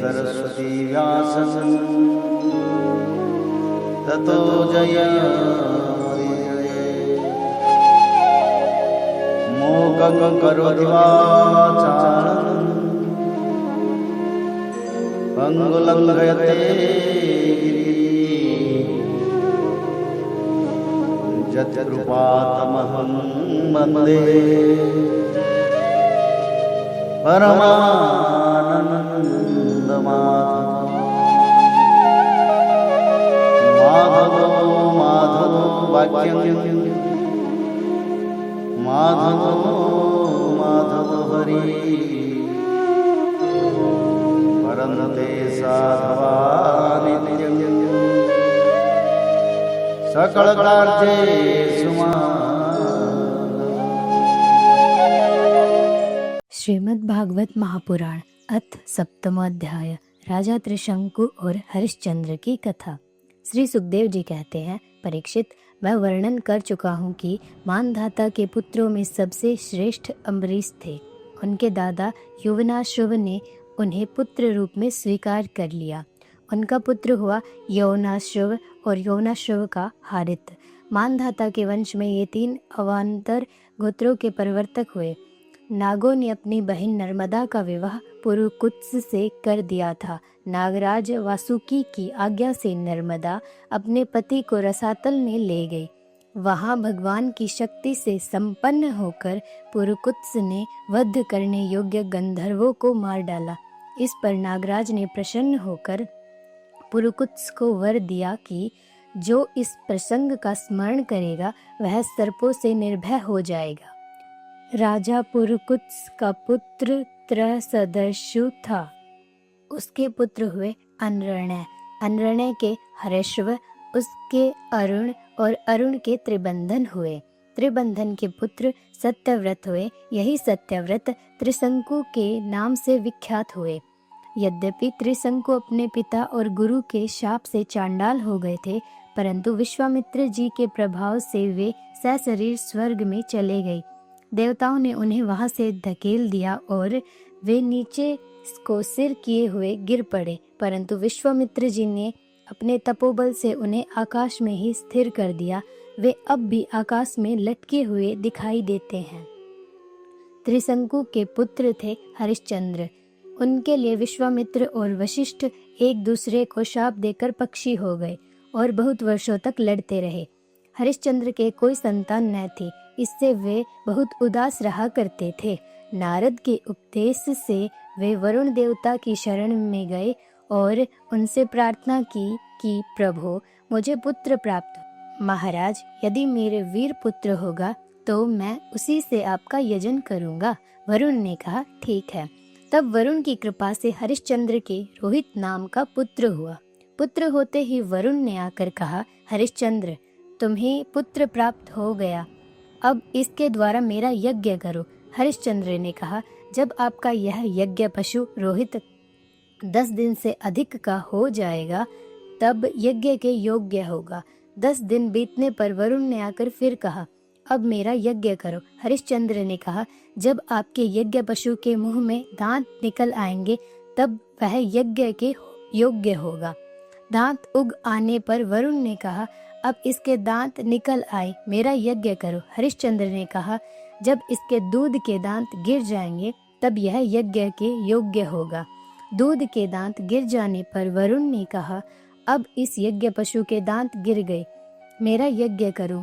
सरस्वती व्यासं ततो जयमुदीरये। मूकं करोति वाचालं पंगुलं लङ्घयते यत्कृपातमहं वन्दे परमानन्दमाधवो माधवो वाक्यं माधवो हरि परन्ते साधवा नित्यं सकलकार्येषु श्रीमद् भागवत महापुराण अथ सप्तम अध्याय राजा त्रिशंकु और हरिश्चंद्र की कथा। श्री सुखदेव जी कहते हैं, परीक्षित, मैं वर्णन कर चुका हूँ कि मानधाता के पुत्रों में सबसे श्रेष्ठ अम्बरीश थे। उनके दादा यौवनाश्रव ने उन्हें पुत्र रूप में स्वीकार कर लिया। उनका पुत्र हुआ यौवनाश्रव और यौवनाश्रव का हारित। मानधाता के वंश में ये 3 अवान्तर गोत्रों के परिवर्तक हुए। नागों ने अपनी बहन नर्मदा का विवाह पुरुकुत्स से कर दिया था। नागराज वासुकी की आज्ञा से नर्मदा अपने पति को रसातल में ले गई। वहां भगवान की शक्ति से संपन्न होकर पुरुकुत्स ने वध करने योग्य गंधर्वों को मार डाला। इस पर नागराज ने प्रसन्न होकर पुरुकुत्स को वर दिया कि जो इस प्रसंग का स्मरण करेगा वह सर्पों से निर्भय हो जाएगा। राजा पुरुकुत्स का पुत्र त्रसदर्शु था। उसके पुत्र हुए अनरणय, अनरणय के हरेश्व, उसके अरुण और अरुण के त्रिबंधन हुए। त्रिबंधन के पुत्र सत्यव्रत हुए। यही सत्यव्रत त्रिशंकु के नाम से विख्यात हुए। यद्यपि त्रिशंकु अपने पिता और गुरु के शाप से चांडाल हो गए थे, परंतु विश्वामित्र जी के प्रभाव से वे सशरीर स्वर्ग में चले गए। देवताओं ने उन्हें वहां से धकेल दिया और वे नीचे को सिर किए हुए गिर पड़े, परंतु विश्वामित्र जी ने अपने तपोबल से उन्हें आकाश में ही स्थिर कर दिया। वे अब भी आकाश में लटके हुए दिखाई देते हैं। त्रिशंकु के पुत्र थे हरिश्चंद्र। उनके लिए विश्वामित्र और वशिष्ठ एक दूसरे को शाप देकर पक्षी हो गए और बहुत वर्षों तक लड़ते रहे। हरिश्चंद्र के कोई संतान न थी, इससे वे बहुत उदास रहा करते थे। नारद के उपदेश से वे वरुण देवता की शरण में गए और उनसे प्रार्थना की कि प्रभु, मुझे पुत्र प्राप्त हो। महाराज, यदि मेरे वीर पुत्र होगा तो मैं उसी से आपका यजन करूंगा। वरुण ने कहा, ठीक है। तब वरुण की कृपा से हरिश्चंद्र के रोहित नाम का पुत्र हुआ। पुत्र होते ही वरुण ने आकर कहा, हरिश्चंद्र, तुम्हें पुत्र प्राप्त हो गया, अब इसके द्वारा मेरा यज्ञ करो। हरिश्चंद्र ने कहा, जब आपका यह यज्ञ पशु रोहित 10 दिन से अधिक का हो जाएगा तब यज्ञ के योग्य होगा। 10 दिन बीतने पर वरुण ने आकर फिर कहा, अब मेरा यज्ञ करो। हरिश्चंद्र ने कहा, जब आपके यज्ञ पशु के मुंह में दांत निकल आएंगे तब वह यज्ञ के योग्य होगा। दांत उग आने पर वरुण ने कहा, अब इसके दांत निकल आए, मेरा यज्ञ करो। हरिश्चंद्र ने कहा, जब इसके दूध के दांत गिर जाएंगे तब यह यज्ञ के योग्य होगा। दूध के दांत गिर जाने पर वरुण ने कहा, अब इस यज्ञ पशु के दांत गिर गए, मेरा यज्ञ करो।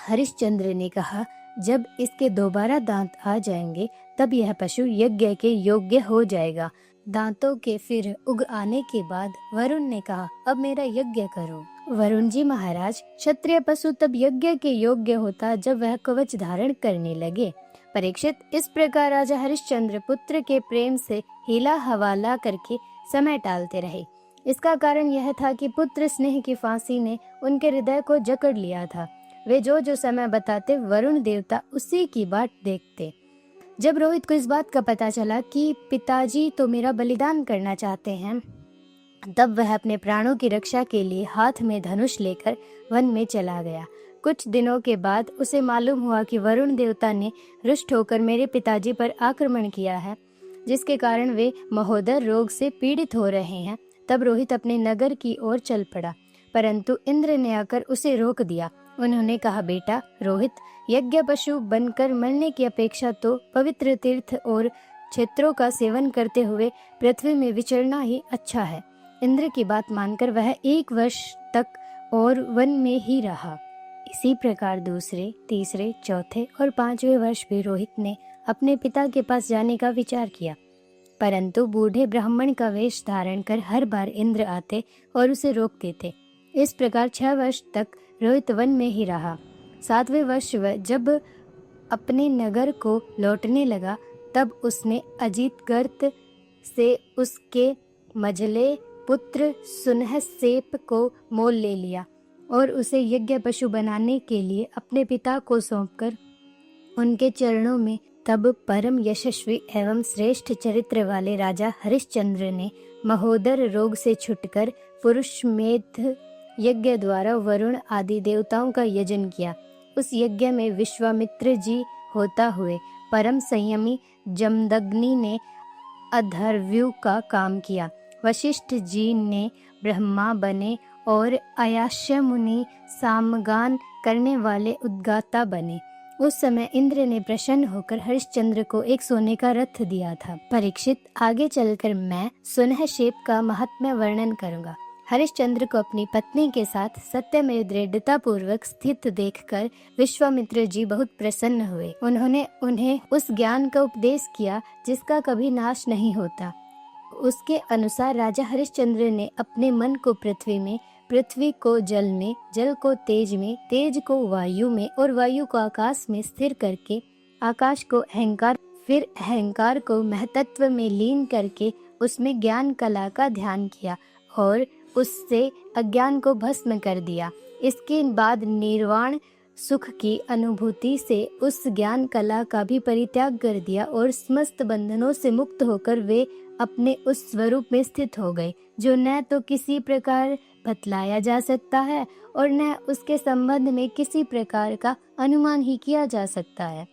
हरिश्चंद्र ने कहा, जब इसके दोबारा दांत आ जाएंगे तब यह पशु यज्ञ के योग्य हो जाएगा। दांतों के फिर उग आने के बाद वरुण ने कहा, अब मेरा यज्ञ करो। वरुण जी महाराज, क्षत्रिय पशु तब यज्ञ के योग्य होता जब वह कवच धारण करने लगे। परीक्षित, इस प्रकार राजा हरिश्चंद्र पुत्र के प्रेम से हिला हवाला करके समय टालते रहे। इसका कारण यह था कि पुत्र स्नेह की फांसी ने उनके हृदय को जकड़ लिया था। वे जो जो समय बताते वरुण देवता उसी की बाट देखते। जब रोहित को इस बात का पता चला कि पिताजी तो मेरा बलिदान करना चाहते हैं, तब वह अपने प्राणों की रक्षा के लिए हाथ में धनुष लेकर वन में चला गया। कुछ दिनों के बाद उसे मालूम हुआ कि वरुण देवता ने रुष्ट होकर मेरे पिताजी पर आक्रमण किया है। जिसके कारण वे महोदर रोग से पीड़ित हो रहे हैं। तब रोहित अपने नगर की ओर चल पड़ा, परंतु इंद्र ने आकर उसे रोक दिया। उन्होंने कहा, बेटा रोहित, यज्ञ पशु बनकर मरने की अपेक्षा तो पवित्र तीर्थ और क्षेत्रों का सेवन करते हुए पृथ्वी में विचरना ही अच्छा है। इंद्र की बात मानकर वह 1 वर्ष तक और वन में ही रहा। इसी प्रकार दूसरे, तीसरे, चौथे और 5वें वर्ष भी रोहित ने अपने पिता के पास जाने का विचार किया, परंतु बूढ़े ब्राह्मण का वेश धारण कर हर बार इंद्र आते और उसे रोकते थे। इस प्रकार 6 वर्ष तक रोहित वन में ही रहा। 7वें वर्ष वह जब अपने नगर को लौटने लगा, तब उसने अजितगर्त से उसके मझले पुत्र सुनहसेप को मोल ले लिया और उसे यज्ञ पशु बनाने के लिए अपने पिता को सौंपकर उनके चरणों में। तब परम यशस्वी एवं श्रेष्ठ चरित्र वाले राजा हरिश्चंद्र ने महोदर रोग से छुटकर पुरुषमेध यज्ञ द्वारा वरुण आदि देवताओं का यजन किया। उस यज्ञ में विश्वामित्र जी होता हुए परम संयमी जमदग्नि ने अधर्व्यू का काम किया। वशिष्ठ जी ने ब्रह्मा बने और अयाश्य मुनि सामगान करने वाले उद्गाता बने। उस समय इंद्र ने प्रसन्न होकर हरिश्चंद्र को एक सोने का रथ दिया था। परीक्षित, आगे चलकर मैं सुनहसेप का महात्म्य वर्णन करूंगा। हरिश्चंद्र को अपनी पत्नी के साथ सत्य में दृढ़ता पूर्वक स्थित देखकर विश्वामित्र जी बहुत प्रसन्न हुए। उन्होंने उन्हें उस ज्ञान का उपदेश किया जिसका कभी नाश नहीं होता। उसके अनुसार राजा हरिश्चंद्र ने अपने मन को पृथ्वी में, पृथ्वी को जल में, जल को तेज में, तेज को वायु में और वायु को आकाश में स्थिर करके आकाश को अहंकार, फिर अहंकार को महतत्व में लीन करके उसमें ज्ञान कला का ध्यान किया और उससे अज्ञान को भस्म कर दिया। इसके बाद निर्वाण सुख की अनुभूति से उस ज्ञान कला का भी परित्याग कर दिया और समस्त बंधनों से मुक्त होकर वे अपने उस स्वरूप में स्थित हो गए, जो न तो किसी प्रकार बतलाया जा सकता है और न उसके संबंध में किसी प्रकार का अनुमान ही किया जा सकता है।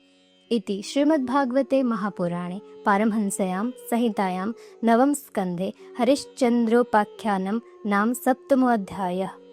इति श्रीमद्भागवते महापुराणे पारमहंस्यां संहितायां 9 स्कन्धे हरिश्चन्द्रोपाख्यानं नाम 7मोऽध्यायः।